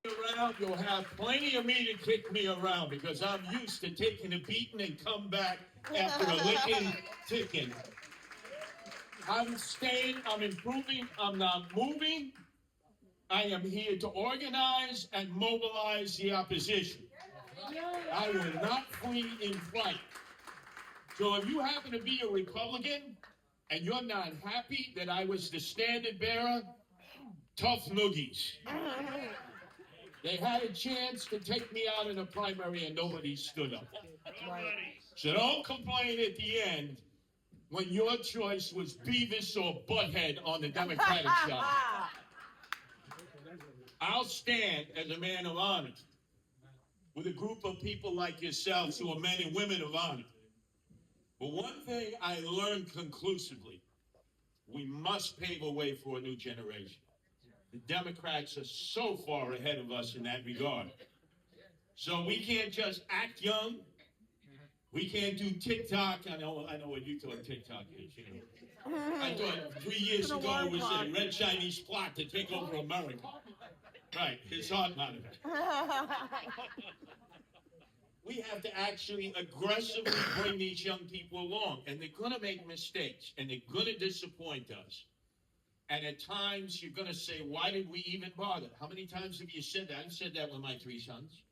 around, you'll have plenty of me to kick me around because I'm used to taking a beating and come back after a licking, ticking. I'm staying, I'm improving, I'm not moving. I am here to organize and mobilize the opposition. I will not flee in flight. So if you happen to be a Republican and you're not happy that I was the standard bearer, tough noogies. They had a chance to take me out in a primary and nobody stood up. So don't complain at the end when your choice was Beavis or Butthead on the Democratic side. I'll stand as a man of honor with a group of people like yourselves who are men and women of honor. But one thing I learned conclusively, we must pave a way for a new generation. The Democrats are so far ahead of us in that regard. So we can't just act young. We can't do TikTok. I know what you thought TikTok is. You know. I thought 3 years ago it was a red Chinese plot to take over America. Right, his heart not of it. We have to actually aggressively bring these young people along. And they're going to make mistakes. And they're going to disappoint us. And at times, you're going to say, why did we even bother? How many times have you said that? I've said that with my 3 sons.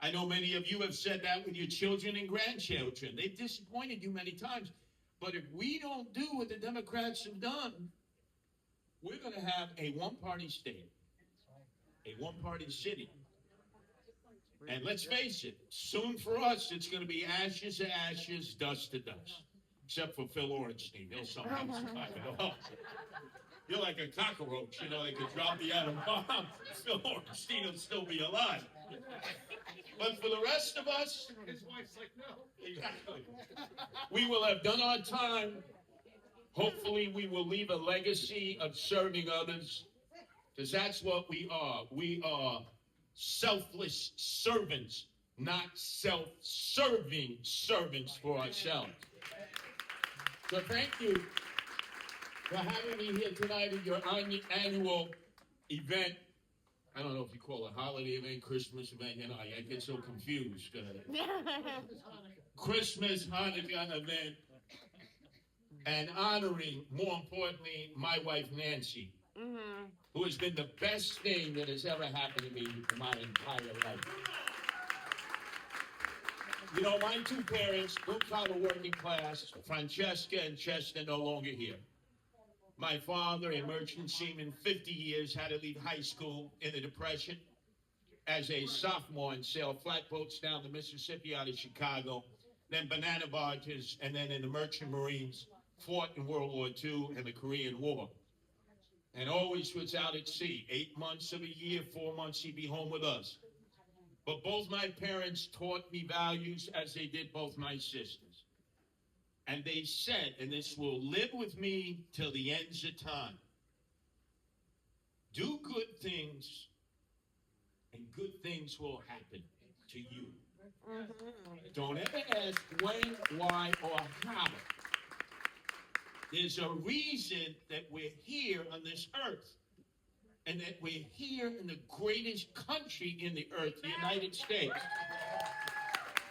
I know many of you have said that with your children and grandchildren. They've disappointed you many times. But if we don't do what the Democrats have done, we're going to have a one-party state, a one-party city. And let's face it, soon for us, it's going to be ashes to ashes, dust to dust. Except for Phil Orenstein. He'll somehow survive it all. You're like a cockroach, you know, they could drop the atom bomb. Phil Orenstein will still be alive. But for the rest of us, his wife's like, no. Exactly. We will have done our time. Hopefully, we will leave a legacy of serving others, because that's what we are. We are selfless servants, not self-serving servants for ourselves. So thank you for having me here tonight at your annual event. I don't know if you call it a holiday event, Christmas event, you know, I get so confused. Christmas, Hanukkah event, and honoring, more importantly, my wife, Nancy, who has been the best thing that has ever happened to me in my entire life. You know, my 2 parents, blue-collar working class, Francesca and Chester, no longer here. My father, a merchant seaman, 50 years, had to leave high school in the Depression as a sophomore and sail flatboats down the Mississippi out of Chicago, then banana barges, and then in the Merchant Marines, fought in World War II and the Korean War. And always was out at sea. 8 months of a year, 4 months he'd be home with us. But both my parents taught me values as they did both my sisters. And they said, and this will live with me till the ends of time, do good things and good things will happen to you. Don't ever ask when, why, or how. There's a reason that we're here on this earth. And that we're here in the greatest country in the earth, the United States.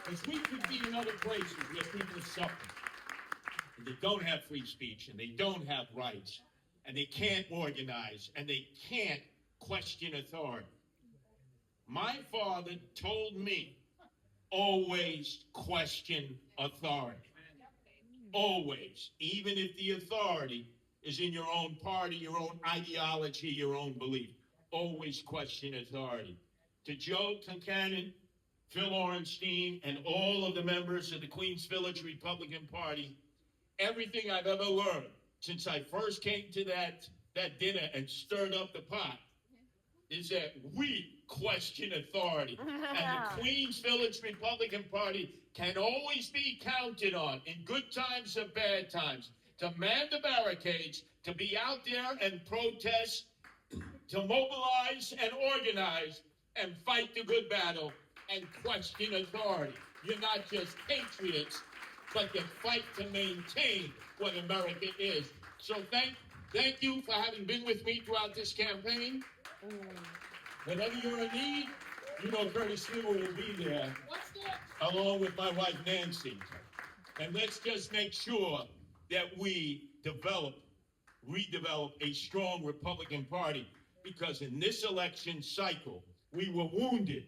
Because we could be in other places where people suffer. And they don't have free speech, and they don't have rights, and they can't organize, and they can't question authority. My father told me, always question authority. Always. Even if the authority is in your own party, your own ideology, your own belief. Always question authority. To Joe Concannon, Phil Orenstein, and all of the members of the Queens Village Republican Party, everything I've ever learned since I first came to that dinner and stirred up the pot is that we question authority. And the Queens Village Republican Party can always be counted on in good times or bad times to man the barricades, to be out there and protest, to mobilize and organize and fight the good battle and question authority. You're not just patriots, but you fight to maintain what America is. So thank you for having been with me throughout this campaign. Whenever you're in need, you know Curtis Sliwa will be there, along with my wife Nancy. And let's just make sure that we redevelop a strong Republican Party, because in this election cycle, we were wounded,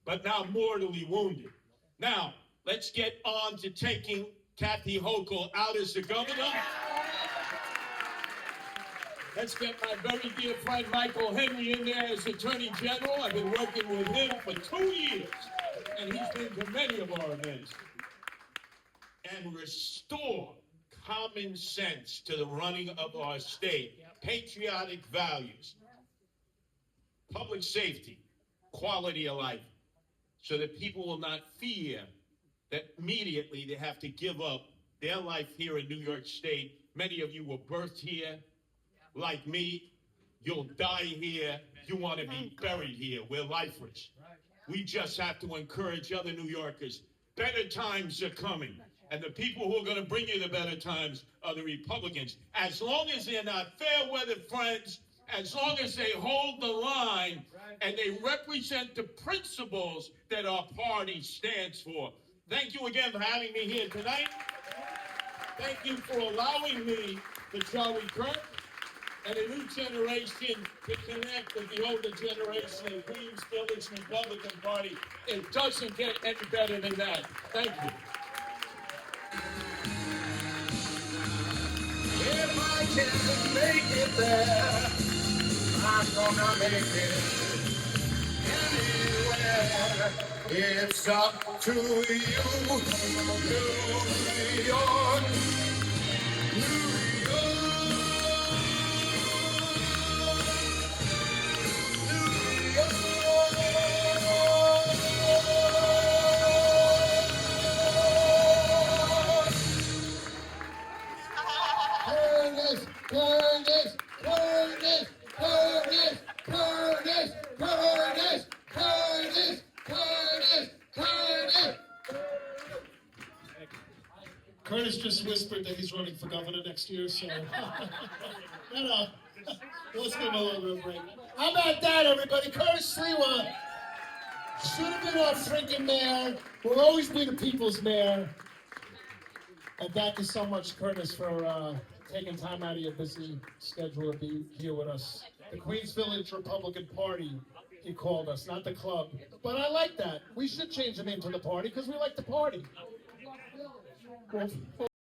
but now mortally wounded. Now, let's get on to taking Kathy Hochul out as the governor. Let's get my very dear friend Michael Henry in there as Attorney General. I've been working with him for 2 years, and he's been to many of our events. And restore common sense to the running of our state, patriotic values, public safety, quality of life, so that people will not fear that immediately they have to give up their life here in New York State. Many of you were birthed here. Like me, you'll die here. You want to be buried here. We're lifers. We just have to encourage other New Yorkers. Better times are coming. And the people who are going to bring you the better times are the Republicans. As long as they're not fair-weather friends, as long as they hold the line and they represent the principles that our party stands for. Thank you again for having me here tonight. Thank you for allowing me, the Charlie Kirk, and a new generation to connect with the older generation of the Queens Village Republican Party. It doesn't get any better than that. Thank you. If I can make it there, I'm gonna make it anywhere. It's up to you, New York, New York. Curtis, Curtis, Curtis, Curtis, Curtis, Curtis, Curtis, Curtis. Curtis just whispered that he's running for governor next year, so no. Let's give him a little bit of break. How about that, everybody? Curtis Sliwa should have been our freaking mayor. Will always be the people's mayor. And thank you so much, Curtis, for taking time out of your busy schedule to be here with us. The Queens Village Republican Party, he called us, not the club. But I like that. We should change the name to the party because we like the party. Well,